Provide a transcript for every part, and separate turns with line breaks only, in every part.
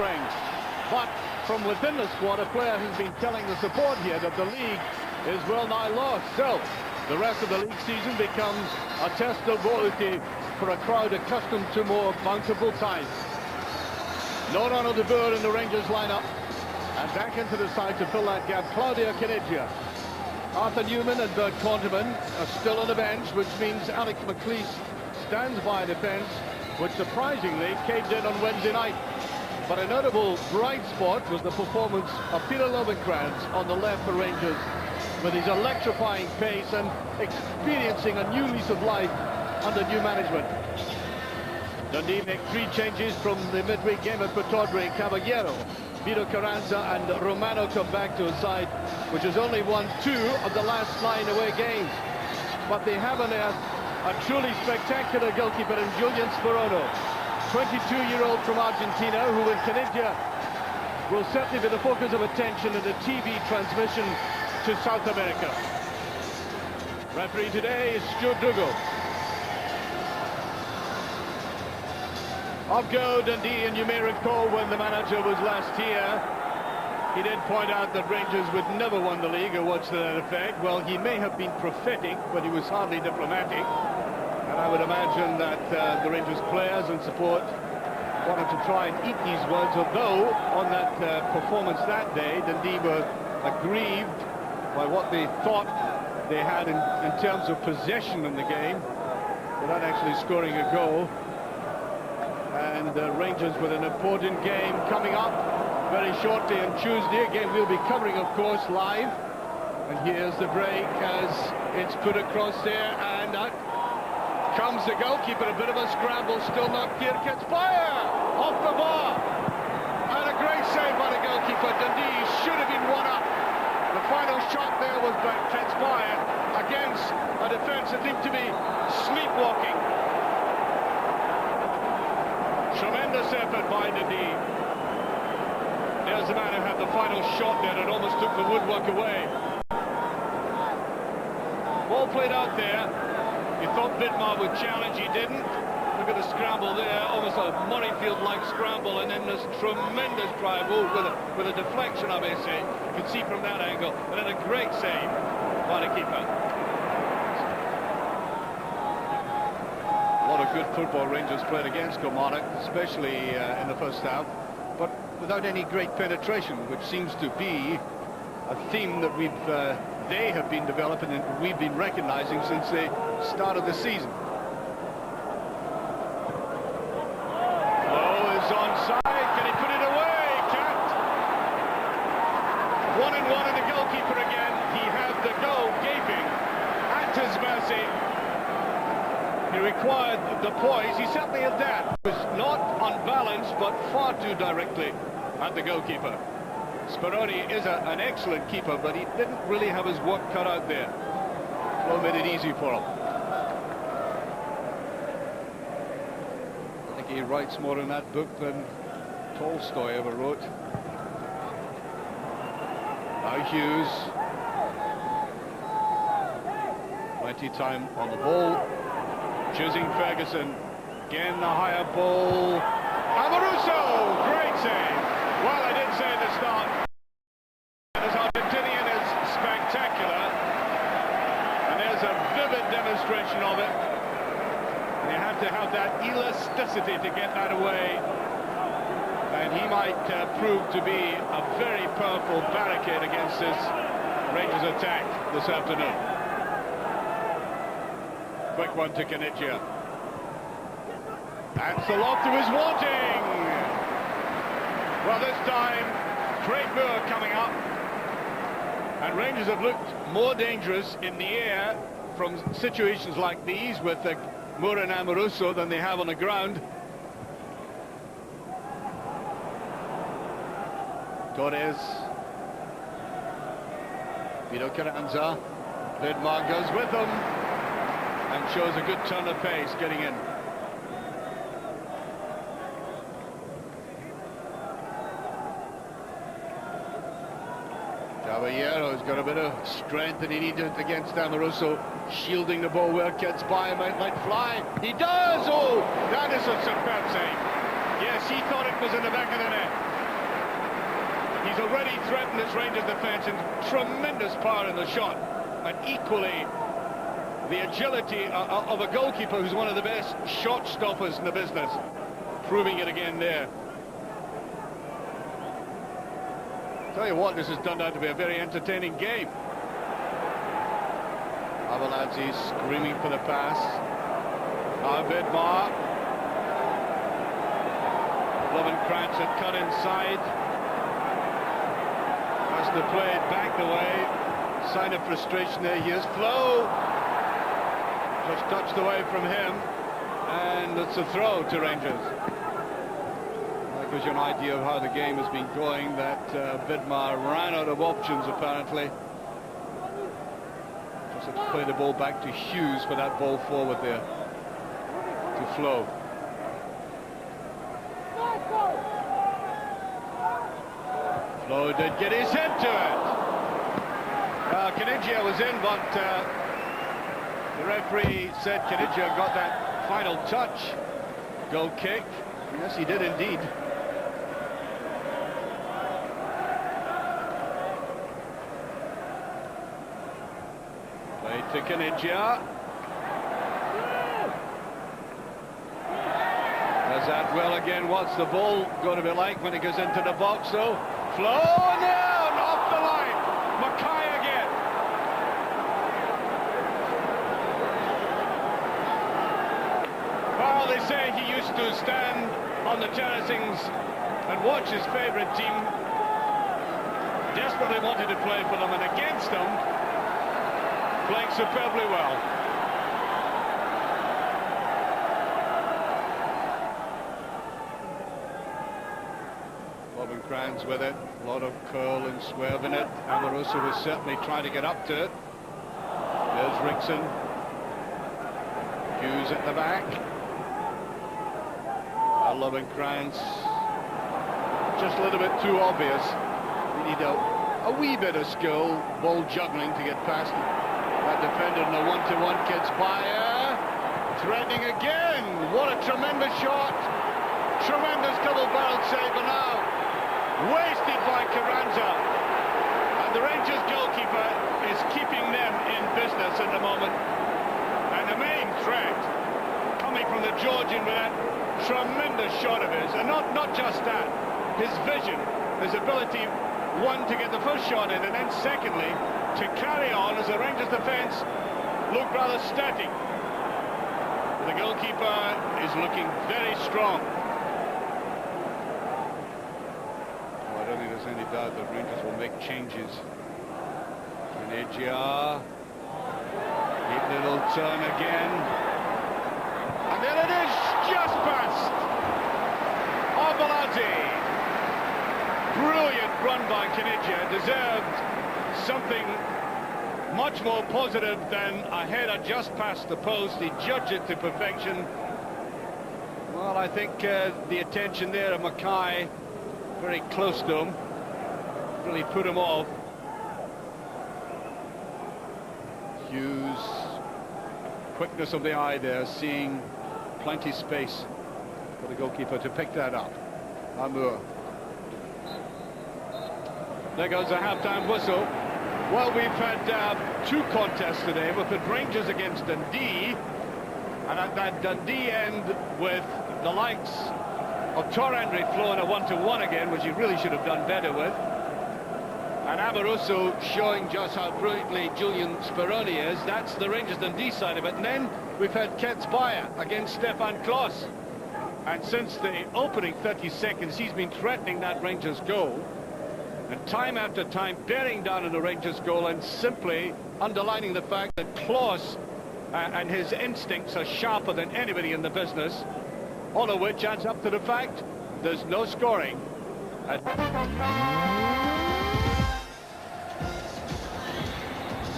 spring. But from within the squad, a player who's been telling the support here that the league is well nigh lost. So the rest of the league season becomes a test of loyalty for a crowd accustomed to more bountiful times. No Ronald de Boer in the Rangers lineup. And back into the side to fill that gap, Claudio Caniggia. Arthur Newman and Bert Konteman are still on the bench, which means Alex McLeish stands by a defence, which surprisingly caved in on Wednesday night. But a notable bright spot was the performance of Peter Lovenkrantz on the left for Rangers, with his electrifying pace and experiencing a new lease of life under new management. Dundee make 3 changes from the midweek game at Pittodrie. Caballero, Vito Carranza and Romano come back to a side which has only won 2 of the last 9 away games. But they have unearthed a truly spectacular goalkeeper in Julian Sperano, 22-year-old from Argentina, who in Caniggia will certainly be the focus of attention in the TV transmission to South America. Referee today is Stuart Dougal. Off go Dundee, and you may recall when the manager was last here, he did point out that Rangers would never won the league, or what's to that effect. Well, he may have been prophetic, but he was hardly diplomatic. And I would imagine that the Rangers players and support wanted to try and eat these words, although on that performance that day, Dundee were aggrieved by what they thought they had in terms of possession in the game, without actually scoring a goal. And Rangers with an important game coming up very shortly on Tuesday. A game we'll be covering, of course, live. And here's the break as it's put across there, and out comes the goalkeeper. A bit of a scramble, still not clear. Gets fire off the bar, and a great save by the goalkeeper. Dundee should have been 1-up. The final shot there was by Ketspire against a defence that seemed to be sleepwalking. Tremendous effort by Dundee. There's the man who had the final shot there that almost took the woodwork away. Ball played out there. He thought Vidmar would challenge, he didn't. Look at the scramble there, almost a Murrayfield-like scramble, and then this tremendous drive with a deflection, I may say. You can see from that angle, and then a great save by the keeper. A lot of good football Rangers played against Kilmarnock, especially in the first half, but without any great penetration, which seems to be a theme that they have been developing and we've been recognizing since the start of the season. Oh, is onside. Can he put it away? Can't. 1-1 and the goalkeeper again. He had the goal gaping at his mercy. He required the poise. He certainly had that. It was not unbalanced, but far too directly at the goalkeeper. Speroni is an excellent keeper, but he didn't really have his work cut out there. Flo made it easy for him. I think he writes more in that book than Tolstoy ever wrote. Now Hughes. Plenty time on the ball. Choosing Ferguson. Again, the higher ball. Amoruso! Great save. Well, I did say at the start, this Argentinian is spectacular. And there's a vivid demonstration of it. And you have to have that elasticity to get that away. And he might prove to be a very powerful barricade against this Rangers attack this afternoon. Quick one to Caniggia. And Saloftu is wanting. Well, this time, Craig Moore coming up. And Rangers have looked more dangerous in the air from situations like these with Moore and Amoruso than they have on the ground. Torres. Vito Carranza. Vidmar goes with him and shows a good turn of pace getting in. Caballero's got a bit of strength that he needed against Amoruso, shielding the ball where gets by him, might fly. He does! Oh, that is a superb save. Yes, he thought it was in the back of the net. He's already threatened his Rangers defence, and tremendous power in the shot. And equally, the agility of a goalkeeper who's one of the best shot stoppers in the business. Proving it again there. Tell you what, this has turned out to be a very entertaining game. Avaladze screaming for the pass. Now Vidmar. Lovenkrantz had cut inside. Has to play it back the way. Sign of frustration there. Here's Flo. Just touched away from him. And it's a throw to Rangers. That gives you an idea of how the game has been going, that Vidmar ran out of options apparently. Just had to play the ball back to Hughes for that ball forward there. To Flo. Flo did get his head to it. Caniggia was in, but the referee said Caniggia got that final touch. Goal kick. Yes, he did indeed. Played to Caniggia. Does that well again. What's the ball going to be like when it goes into the box, though? Flo down off the line. Mackay again. Well, they say he used to stand on the terracings and watch his favourite team. Desperately wanted to play for them, and against them, playing superbly well. Lovenkrantz with it, a lot of curl and swerve in it. Amoroso was certainly trying to get up to it. There's Rickson. Hughes at the back. Lovenkrantz, just a little bit too obvious. We need a wee bit of skill, ball juggling to get past that defender in a one-to-one. Ketsbaia threatening again. What a tremendous shot. Tremendous double-barreled save, and now wasted by Carranza. And the Rangers goalkeeper is keeping them in business at the moment. And the main threat coming from the Georgian with that tremendous shot of his. And not just that, his vision, his ability, one, to get the first shot in, and then secondly, to carry on as the Rangers defence look rather static. The goalkeeper is looking very strong. I don't think there's any doubt that Rangers will make changes. Caniggia, deep little turn again, and there it is, just past Avaladze. Brilliant run by Caniggia, deserved something much more positive than a header just past the post. He judged it to perfection. Well, I think the attention there of Mackay, very close to him, really put him off. Hughes, quickness of the eye there, seeing plenty space for the goalkeeper to pick that up. Amour. There goes the half-time whistle. Well, we've had two contests today. We've had Rangers against Dundee, and at that Dundee end with the likes of Torrandry flowing a 1-to-1 again, which he really should have done better with. And Amoroso showing just how brilliantly Julian Speroni is. That's the Rangers Dundee side of it. And then we've had Ketsbaia against Stefan Klos. And since the opening 30 seconds, he's been threatening that Rangers goal. And time after time, bearing down on the Rangers goal and simply underlining the fact that Klos and his instincts are sharper than anybody in the business. All of which adds up to the fact there's no scoring.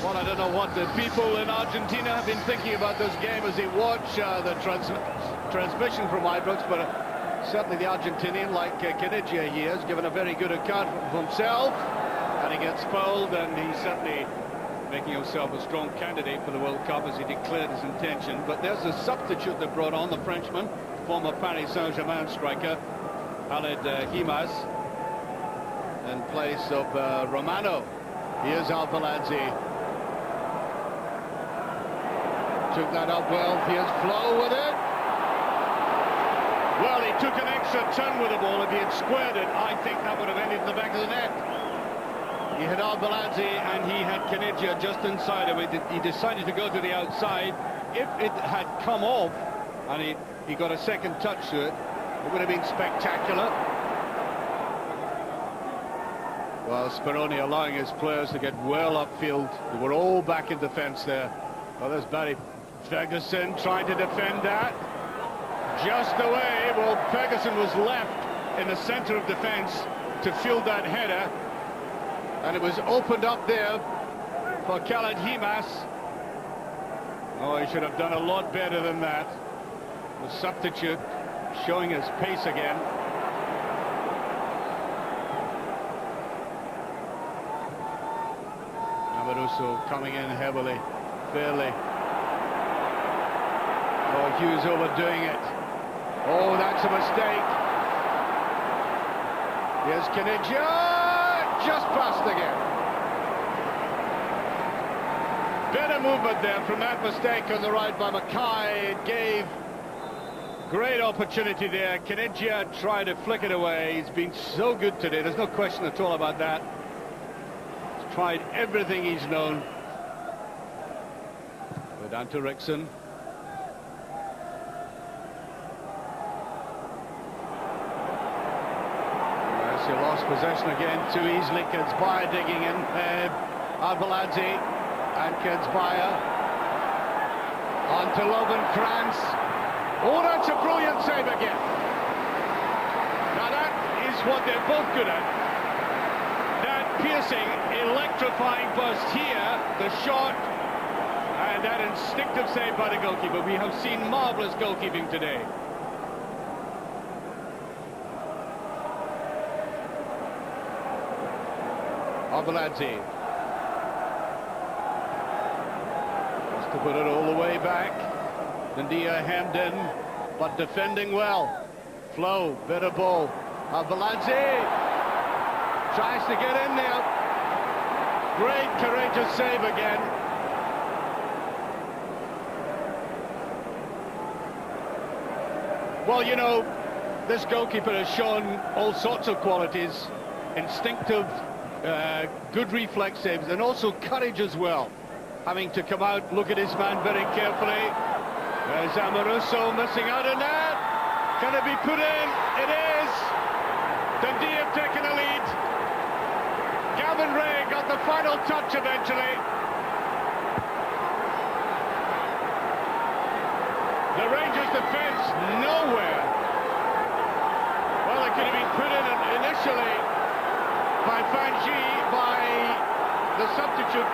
Well, I don't know what the people in Argentina have been thinking about this game as they watch the transmission from Ibrox, but certainly the Argentinian, like Caniggia here, has given a very good account of himself, and he gets fouled, and he's certainly making himself a strong candidate for the World Cup as he declared his intention. But there's a substitute that brought on, the Frenchman, former Paris Saint-Germain striker, Khaled Himas. in place of Romano. Here's Albaladze. Took that up well. Here's Flo with it. Well, he took an extra turn with the ball. If he had squared it, I think that would have ended in the back of the net. He had Albaladze and he had Caniggia just inside of it. He decided to go to the outside. If it had come off and he got a second touch to it, it would have been spectacular. Well, Speroni allowing his players to get well upfield. They were all back in defence there. Well, there's Barry Ferguson trying to defend that. Just away. Well, Ferguson was left in the centre of defence to field that header. And it was opened up there for Khaled Himas. Oh, he should have done a lot better than that. The substitute showing his pace again. Amoruso coming in heavily, fairly. Oh, Hughes overdoing it. Oh, that's a mistake. Here's Caniggia. Just passed again. Better movement there from that mistake on the right by Mackay. It gave great opportunity there. Caniggia tried to flick it away. He's been so good today. There's no question at all about that. He's tried everything he's known. Go down to Rickson. He lost possession again too easily. Kedzbaya digging in. Albaladze and Kedzbaya on to Lovenkrantz. Oh, that's a brilliant save again. Now that is what they're both good at. That piercing, electrifying burst here, the shot, and that instinctive save by the goalkeeper. We have seen marvellous goalkeeping today. Albaladze. Just to put it all the way back. Dundee hemmed in, but defending well. Flo, better ball. Albaladze tries to get in there. Great, courageous save again. Well, you know, this goalkeeper has shown all sorts of qualities. Instinctive, good reflex saves, and also courage as well. Having to come out, look at his man very carefully. There's Amoruso missing out on that. Can it be put in? It is. Dundee have taken the lead. Gavin Ray got the final touch eventually. The Rangers defence nowhere. Well, it could have been put in initially by Fanji, by the substitute,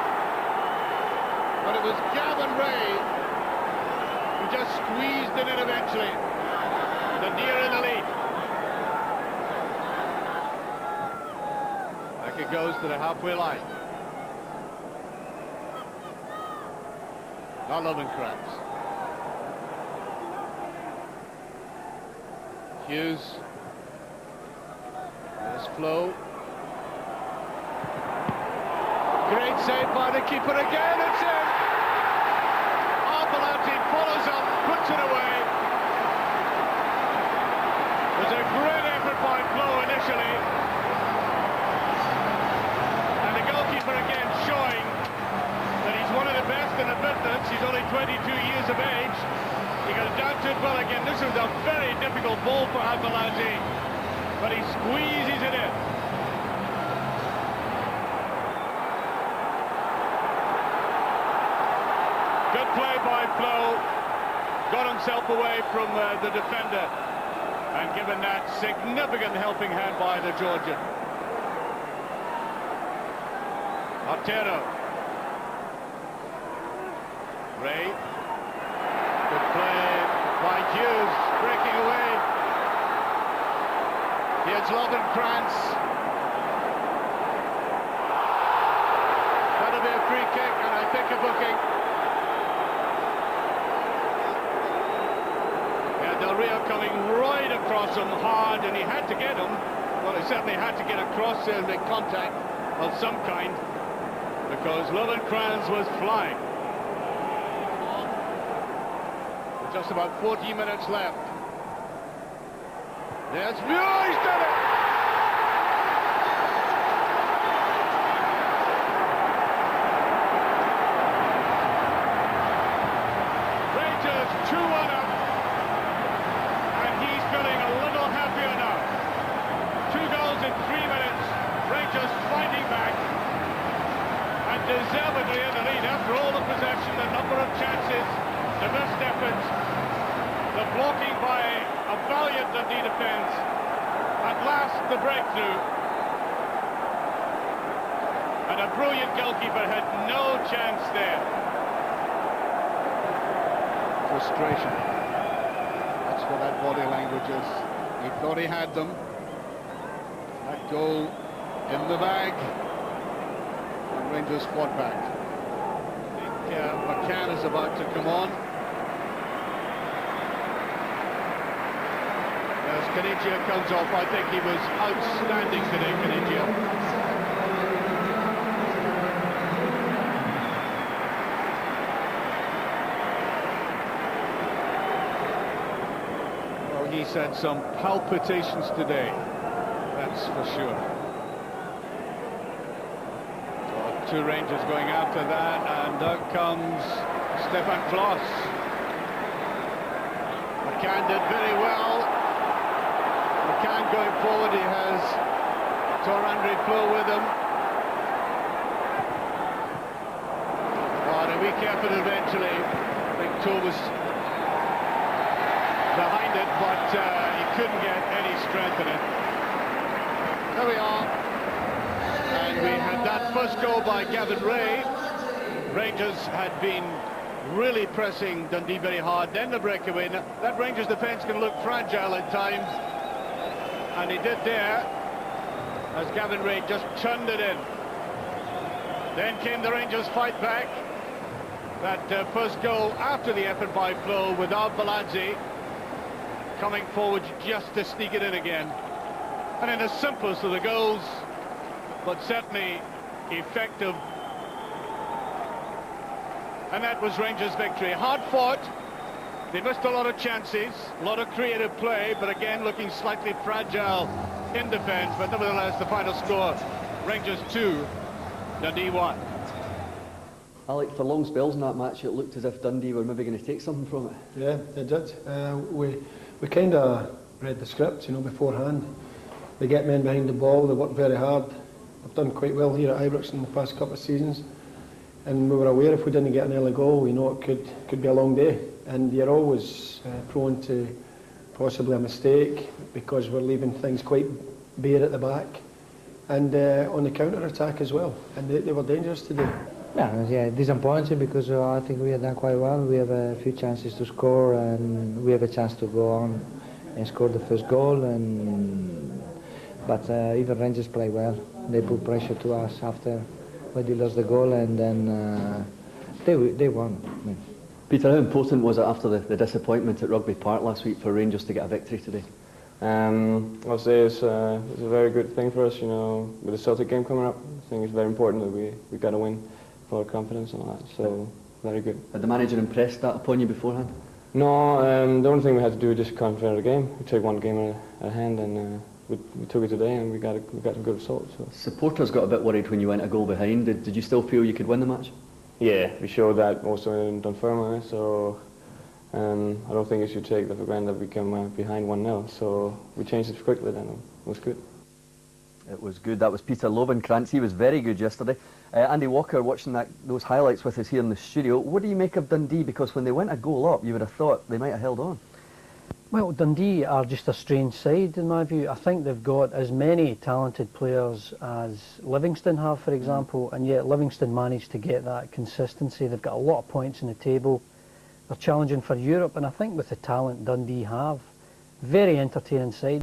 but it was Gavin Ray who just squeezed it in eventually. Dundee are in the lead. Back it goes to the halfway line. Now Lovenkrantz. Hughes. There's Flo. Great save by the keeper again, it's in! Albaladze follows up, puts it away. It was a great effort by Flo initially. And the goalkeeper again showing that he's one of the best in the business. He's only 22 years of age. He got down to it well again. This is a very difficult ball for Albaladze, but he squeezes it in. Good play by Flo, got himself away from the defender and given that significant helping hand by the Georgian. Otero. Ray. Good play by Hughes, breaking away. Here's Lovenkrantz. That'll be a free kick and I think a booking. Del Rio coming right across him hard, and he had to get him. Well, he certainly had to get across there and make contact of some kind, because Lovenkrands was flying. Just about 40 minutes left. There's Muir, he's done it! Rangers 2-1 up, and he's feeling a little happier now. 2 goals in 3 minutes, Rangers fighting back, and deservedly in the lead after all the possession, the number of chances, the missed efforts, the blocking by a valiant Dundee defence. At last, the breakthrough. And a brilliant goalkeeper had no chance there. Frustration. That's what that body language is. He thought he had them. That goal in the bag. And Rangers fought back. I think McCann is about to come on. As Kanigia comes off, I think he was outstanding today, Kanigia. Well, he said some palpitations today, that's for sure. So 2 Rangers going after that, and out comes Stefan Kloss. McCann did very well. McCann going forward, he has Torandre Flo with him. Oh, to be careful eventually. I think Toe was behind it, but he couldn't get any strength in it. There we are. And we had that first goal by Gavin Ray. Rangers had been really pressing Dundee very hard, then the breakaway. Now, that Rangers defence can look fragile at times. And he did there, as Gavin Ray just churned it in. Then came the Rangers fight back. That first goal after the effort by Flo without Baladze coming forward just to sneak it in again. And in the simplest of the goals, but certainly effective. And that was Rangers' victory. Hard fought. They missed a lot of chances, a lot of creative play, but again looking slightly fragile in defence. But nevertheless, the final score, Rangers 2, Dundee 1.
Alec, for long spells in that match, it looked as if Dundee were maybe going to take something from it.
Yeah, it did. We kind of read the script, you know, beforehand. They get men behind the ball, they work very hard. They've done quite well here at Ibrox in the past couple of seasons. And we were aware if we didn't get an early goal, you know, it could be a long day. And you're always prone to possibly a mistake because we're leaving things quite bare at the back. And on the counter-attack as well. And they were dangerous today.
Yeah, disappointing because I think we have done quite well. We have a few chances to score and we have a chance to go on and score the first goal. But even Rangers play well. They put pressure to us after when they lost the goal, and then they won.
Peter, how important was it after the disappointment at Rugby Park last week for Rangers to get a victory today?
I'll say it's a very good thing for us, you know, with the Celtic game coming up. I think it's very important that we got to win for our confidence and all that, so very good.
Had the manager impressed that upon you beforehand?
No, the only thing we had to do was just concentrate on the game. We took one game at hand and we took it today and we got some good results. So.
Supporters got a bit worried when you went a goal behind. Did you still feel you could win the match?
Yeah, we showed that also in Dunfermline, so I don't think you should take that for granted that we came behind 1-0, so we changed it quickly then. It was good.
It was good. That was Peter Lovenkrands. He was very good yesterday. Andy Walker watching those highlights with us here in the studio. What do you make of Dundee? Because when they went a goal up, you would have thought they might have held on.
Well, Dundee are just a strange side in my view. I think they've got as many talented players as Livingston have, for example, and yet Livingston managed to get that consistency. They've got a lot of points in the table. They're challenging for Europe, and I think with the talent Dundee have, very entertaining side.